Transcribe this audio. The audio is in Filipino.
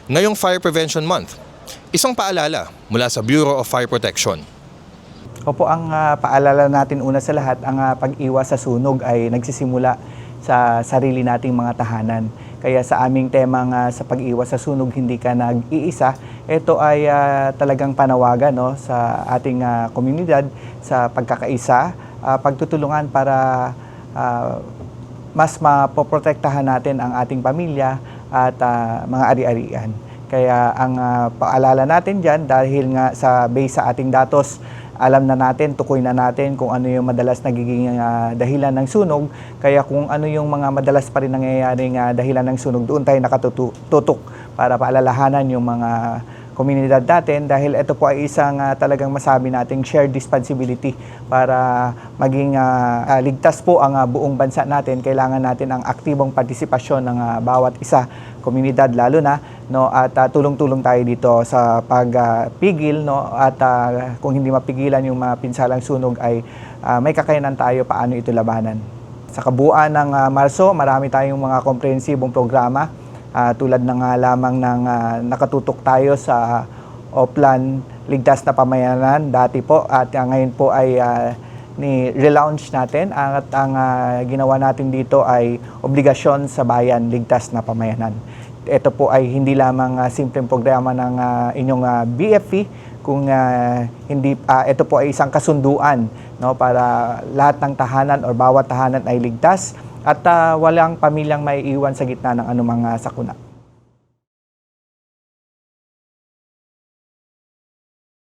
ngayong Fire Prevention Month. Isang paalala mula sa Bureau of Fire Protection. Opo, ang paalala natin una sa lahat, ang pag-iwas sa sunog ay nagsisimula sa sarili nating mga tahanan. Kaya sa aming temang sa pag-iwas sa sunog, hindi ka nag-iisa, ito ay talagang panawagan, no, sa ating komunidad sa pagkakaisa, pagtutulungan para mas mapoprotektahan natin ang ating pamilya at mga ari-arian. Kaya ang paalala natin dyan, dahil nga sa base sa ating datos, alam na natin, tukoy na natin kung ano yung madalas nagiging dahilan ng sunog. Kaya kung ano yung mga madalas pa rin nangyayaring dahilan ng sunog, doon tayo nakatutok para paalalahanan yung mga komunidad natin, dahil ito po ay isang talagang masabi nating shared responsibility para maging ligtas po ang buong bansa natin. Kailangan natin ang aktibong partisipasyon ng bawat isa, komunidad lalo na, no, at tulong-tulong tayo dito sa pagpigil, no, at kung hindi mapigilan yung mga pinsalang sunog ay may kakayanan tayo paano ito labanan. Sa kabuuan ng Marso, marami tayong mga komprehensibong programa. Tulad na nga lamang ng nakatutok tayo sa Oplan Ligtas na Pamayanan dati po, at ngayon po ay ni-relaunch natin, at ang ginawa natin dito ay Obligasyon sa Bayan Ligtas na Pamayanan. Ito po ay hindi lamang simpleng programa ng inyong BFP, kung hindi ito po ay isang kasunduan, no, para lahat ng tahanan o bawat tahanan ay ligtas at walang pamilyang maiiwan sa gitna ng anumang sakuna.